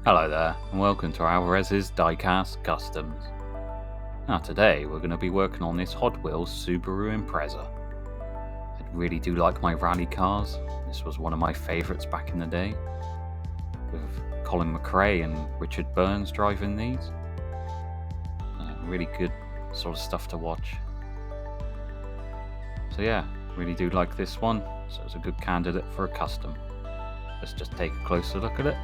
Hello there, and welcome to Alvarez's Diecast Customs. Now today we're going to be working on this Hot Wheels Subaru Impreza. I really do like my rally cars. This was one of my favourites back in the day, with Colin McRae and Richard Burns driving these. Really good sort of stuff to watch. So yeah, really do like this one, so it's a good candidate for a custom. Let's just take a closer look at it.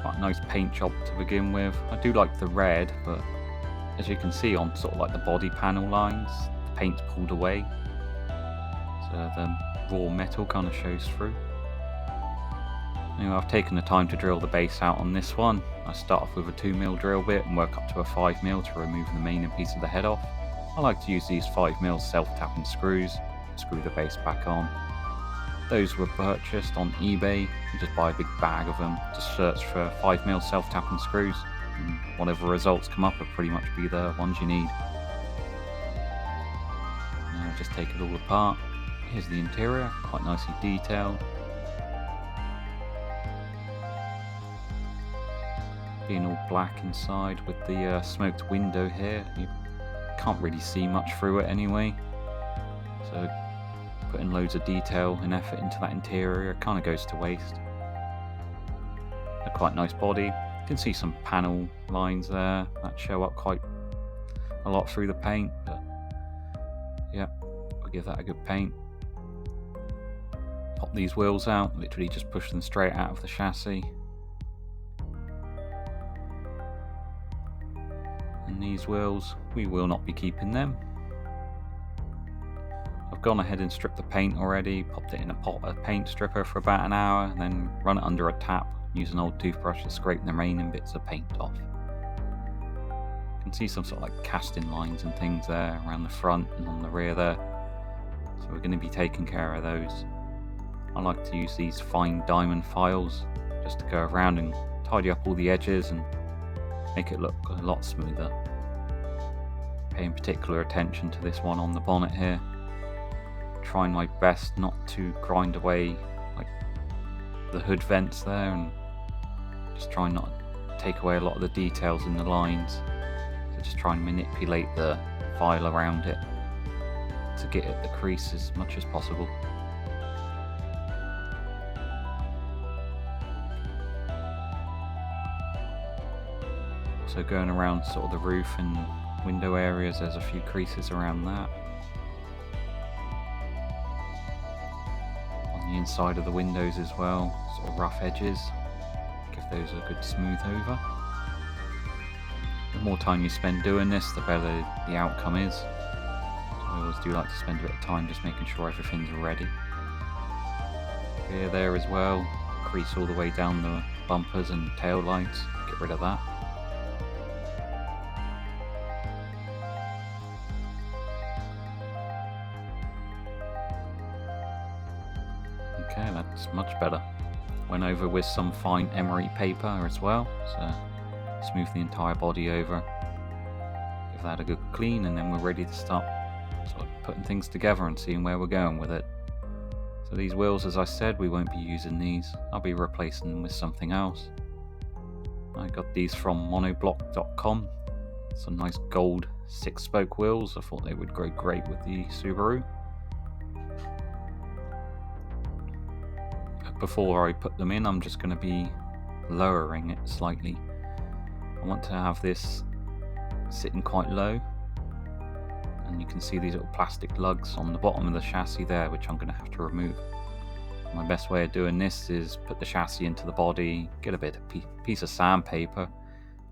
Quite a nice paint job to begin with. I do like the red, but as you can see on sort of like the body panel lines, the paint's pulled away, so the raw metal kind of shows through. Anyway, I've taken the time to drill the base out on this one. I start off with a 2mm drill bit and work up to a 5mm to remove the main piece of the head off. I like to use these 5mm self-tapping screws, screw the base back on. Those were purchased on eBay. You just buy a big bag of them, just search for 5mm self-tapping screws, and whatever results come up will pretty much be the ones you need. Now just take it all apart. Here's the interior, quite nicely detailed. Being all black inside with the smoked window here, you can't really see much through it anyway. So putting loads of detail and effort into that interior kind of goes to waste. A quite nice body. You can see some panel lines there that show up quite a lot through the paint, but yeah, I'll give that a good paint. Pop these wheels out, literally just push them straight out of the chassis. And these wheels, we will not be keeping them. I've gone ahead and stripped the paint already, popped it in a paint stripper for about an hour, and then run it under a tap, use an old toothbrush to scrape the remaining bits of paint off. You can see some sort of like casting lines and things there around the front and on the rear there, so we're going to be taking care of those. I like to use these fine diamond files just to go around and tidy up all the edges and make it look a lot smoother. Paying particular attention to this one on the bonnet here. Trying my best not to grind away like the hood vents there, and just trying not to take away a lot of the details in the lines. So just try and manipulate the file around it to get at the crease as much as possible. So going around sort of the roof and window areas, there's a few creases around that. On the inside of the windows as well, sort of rough edges. Give those a good smooth over. The more time you spend doing this, the better the outcome is. So I always do like to spend a bit of time just making sure everything's ready. Here, there as well, crease all the way down the bumpers and tail lights, get rid of that. Okay, that's much better. Went over with some fine emery paper as well, so smooth the entire body over. Give that a good clean, and then we're ready to start sort of putting things together and seeing where we're going with it. So these wheels, as I said, we won't be using these. I'll be replacing them with something else. I got these from monoblock.com. Some nice gold 6-spoke wheels. I thought they would go great with the Subaru. Before I put them in, I'm just going to be lowering it slightly. I want to have this sitting quite low, and you can see these little plastic lugs on the bottom of the chassis there, which I'm going to have to remove. My best way of doing this is put the chassis into the body, get a bit of piece of sandpaper,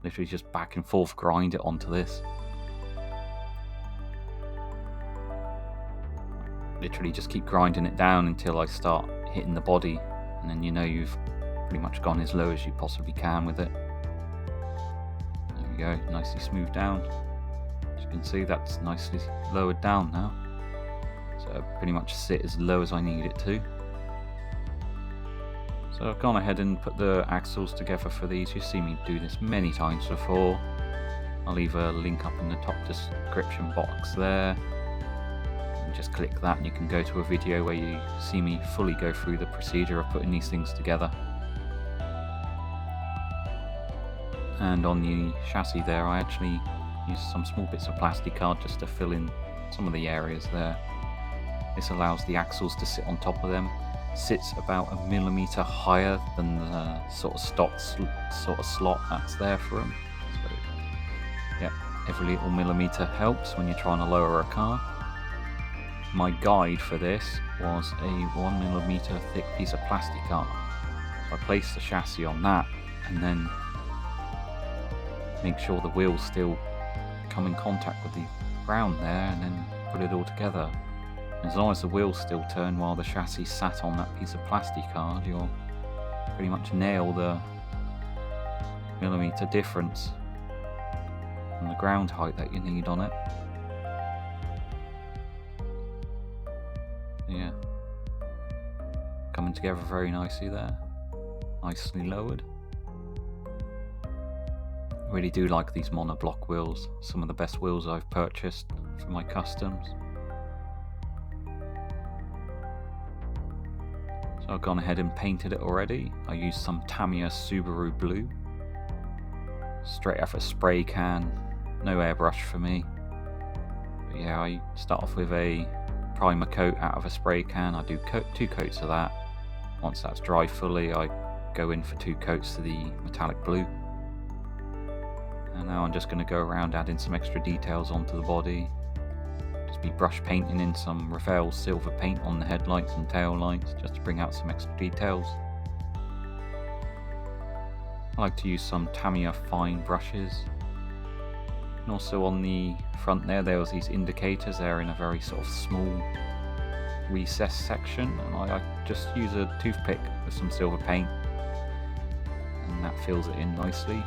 literally just back and forth grind it onto this. Literally just keep grinding it down until I start hitting the body, and then you know you've pretty much gone as low as you possibly can with it. There we go, nicely smoothed down. As you can see, that's nicely lowered down now. So it'll pretty much sit as low as I need it to. So I've gone ahead and put the axles together for these. You've seen me do this many times before. I'll leave a link up in the top description box there. Just click that and you can go to a video where you see me fully go through the procedure of putting these things together. And on the chassis there, I actually used some small bits of plastic card just to fill in some of the areas there. This allows the axles to sit on top of them. Sits about 1 millimeter higher than the sort of stock sort of slot that's there for them. So yeah, every little millimeter helps when you're trying to lower a car. My guide for this was a 1 millimeter thick piece of plastic card. So I placed the chassis on that and then make sure the wheels still come in contact with the ground there, and then put it all together. As long as the wheels still turn while the chassis sat on that piece of plastic card, you'll pretty much nail the millimeter difference and the ground height that you need on it. Yeah, coming together very nicely there, nicely lowered. I really do like these monoblock wheels, some of the best wheels I've purchased for my customs. So I've gone ahead and painted it already. I used some Tamiya Subaru blue, straight off a spray can, no airbrush for me. But yeah, I start off with a primer coat out of a spray can. I do 2 coats of that. Once that's dry fully, I go in for 2 coats of the metallic blue. And now I'm just going to go around adding some extra details onto the body. Just be brush painting in some Revell silver paint on the headlights and tail lights, just to bring out some extra details. I like to use some Tamiya fine brushes. And also on the front there was these indicators. They're in a very sort of small recessed section, and I just use a toothpick with some silver paint, and that fills it in nicely.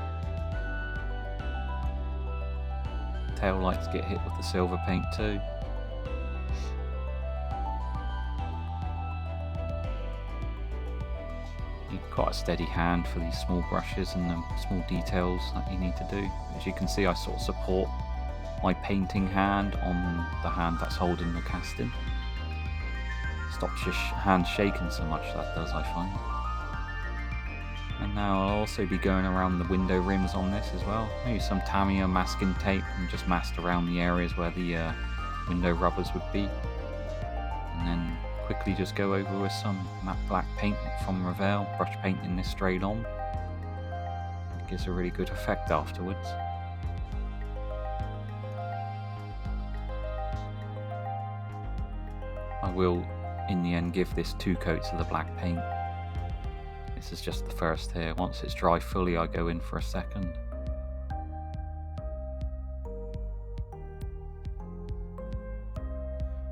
Tail lights get hit with the silver paint too. You've got a steady hand for these small brushes and the small details that you need to do. As you can see, I sort of support my painting hand on the hand that's holding the casting. Stops your hand shaking so much, that does, I find. And now I'll also be going around the window rims on this as well. I use some Tamiya masking tape and just masked around the areas where the window rubbers would be. And then quickly just go over with some matte black paint from Revell, brush painting this straight on. It gives a really good effect afterwards. I will in the end give this 2 coats of the black paint. This is just the first here. Once it's dry fully, I go in for a second.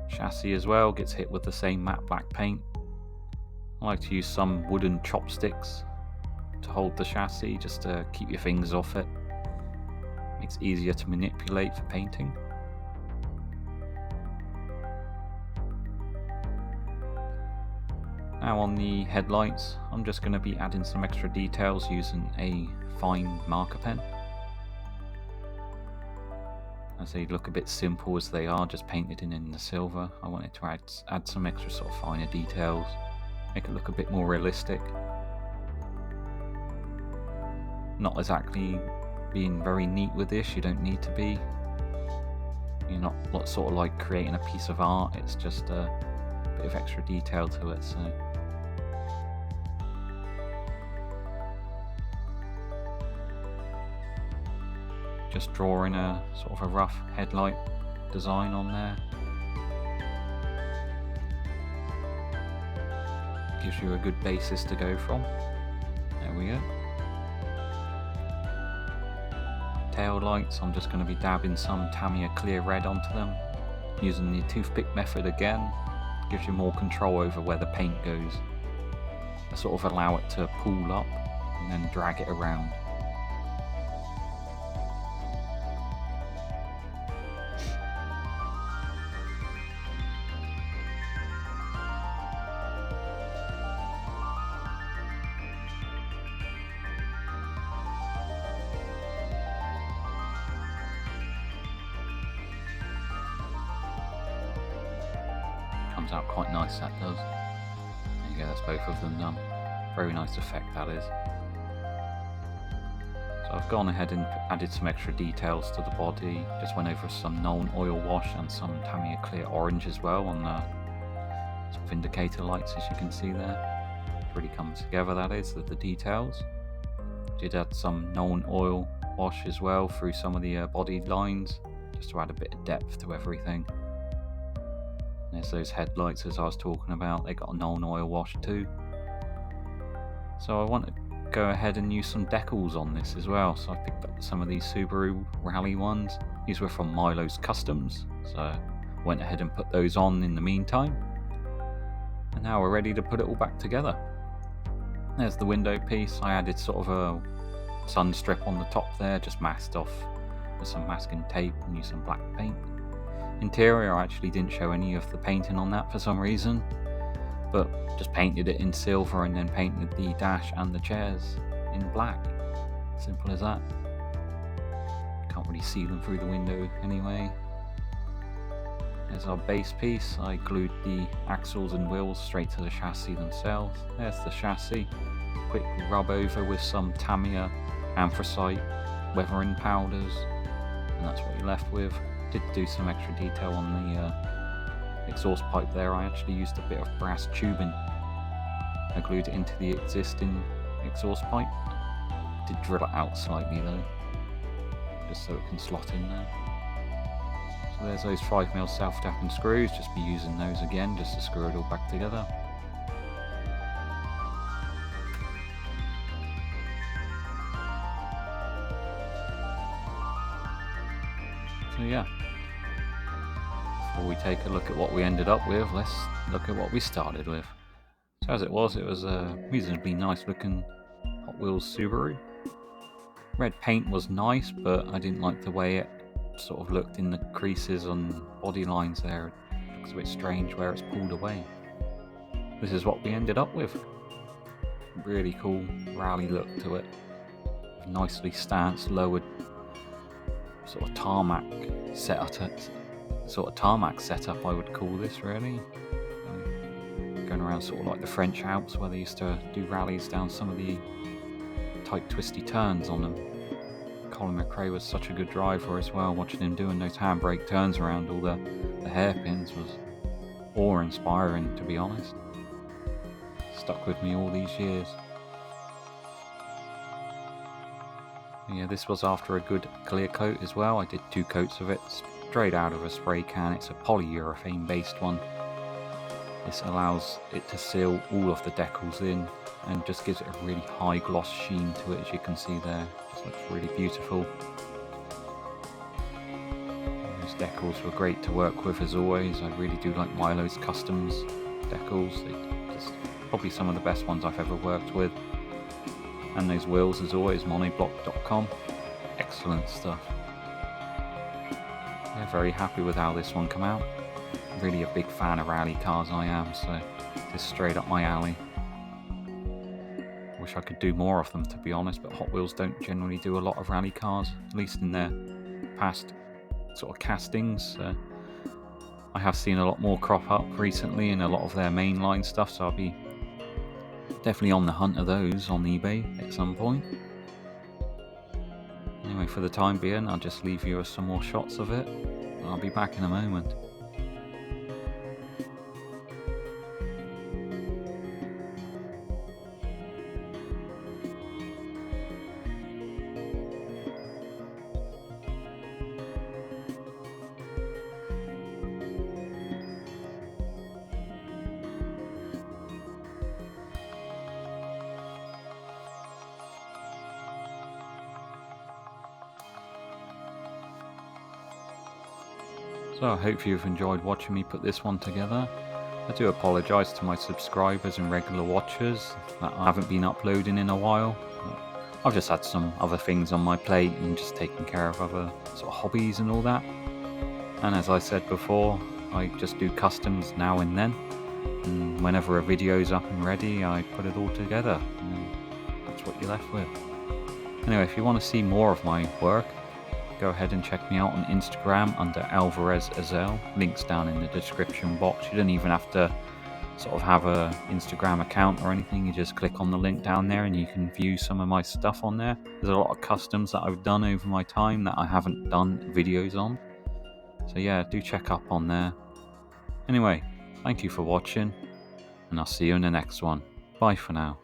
Chassis as well gets hit with the same matte black paint. I like to use some wooden chopsticks to hold the chassis, just to keep your fingers off it. Makes it easier to manipulate for painting. Now on the headlights, I'm just going to be adding some extra details using a fine marker pen. As they look a bit simple as they are, just painted in the silver, I wanted to add some extra sort of finer details, make it look a bit more realistic. Not exactly being very neat with this, you don't need to be. You're not sort of like creating a piece of art, it's just a bit of extra detail to it. So just drawing a sort of a rough headlight design on there. Gives you a good basis to go from. There we go. Tail lights, I'm just going to be dabbing some Tamiya clear red onto them, using the toothpick method again. Gives you more control over where the paint goes. I sort of allow it to pool up and then drag it around. Comes out quite nice, that does. There you go, that's both of them done. Very nice effect that is. So I've gone ahead and added some extra details to the body, just went over some Known oil wash and some Tamiya clear orange as well on the sort of indicator lights, as you can see there. It's really come together, that is, the details. Did add some Known oil wash as well through some of the body lines, just to add a bit of depth to everything. There's those headlights as I was talking about, they got a Known oil wash too. So I want to go ahead and use some decals on this as well. So I picked up some of these Subaru Rally ones. These were from Milo's Customs, so I went ahead and put those on in the meantime. And now we're ready to put it all back together. There's the window piece. I added sort of a sun strip on the top there, just masked off with some masking tape and used some black paint. Interior, I actually didn't show any of the painting on that for some reason, but just painted it in silver and then painted the dash and the chairs in black. Simple as that. Can't really see them through the window anyway. There's our base piece. I glued the axles and wheels straight to the chassis themselves. There's the chassis. Quick rub over with some Tamiya anthracite weathering powders, and that's what you're left with. Did do some extra detail on the exhaust pipe there. I actually used a bit of brass tubing. I glued it into the existing exhaust pipe. Did drill it out slightly though, just so it can slot in there. So there's those 5mm self-tapping screws. Just be using those again just to screw it all back together. So yeah, before we take a look at what we ended up with, let's look at what we started with. So as it was a reasonably nice looking Hot Wheels Subaru. Red paint was nice, but I didn't like the way it sort of looked in the creases on body lines there. It looks a bit strange where it's pulled away. This is what we ended up with. Really cool rally look to it. Nicely stanced, lowered sort of tarmac setup, I would call this really. Going around sort of like the French Alps where they used to do rallies down some of the tight twisty turns on them. Colin McRae was such a good driver as well. Watching him doing those handbrake turns around all the hairpins was awe-inspiring, to be honest. Stuck with me all these years. Yeah, this was after a good clear coat as well. I did 2 coats of it straight out of a spray can. It's a polyurethane based one. This allows it to seal all of the decals in and just gives it a really high gloss sheen to it, as you can see there. Just looks really beautiful. Those decals were great to work with as always. I really do like Milo's Customs decals. They're just probably some of the best ones I've ever worked with. And those wheels as always, monoblock.com. Excellent stuff. Yeah, very happy with how this one came out. Really a big fan of rally cars I am, so just straight up my alley. Wish I could do more of them, to be honest, but Hot Wheels don't generally do a lot of rally cars, at least in their past sort of castings. I have seen a lot more crop up recently in a lot of their mainline stuff, so I'll be definitely on the hunt of those on eBay at some point. Anyway, for the time being, I'll just leave you with some more shots of it. I'll be back in a moment. So I hope you've enjoyed watching me put this one together. I do apologise to my subscribers and regular watchers that I haven't been uploading in a while. I've just had some other things on my plate and just taking care of other sort of hobbies and all that. And as I said before, I just do customs now and then. And whenever a video's up and ready, I put it all together. And that's what you're left with. Anyway, if you want to see more of my work, go ahead and check me out on Instagram under Alvarez Azel. Links down in the description box. You don't even have to sort of have a Instagram account or anything, you just click on the link down there and you can view some of my stuff on there. There's a lot of customs that I've done over my time that I haven't done videos on. So yeah, do check up on there. Anyway, thank you for watching, and I'll see you in the next one. Bye for now.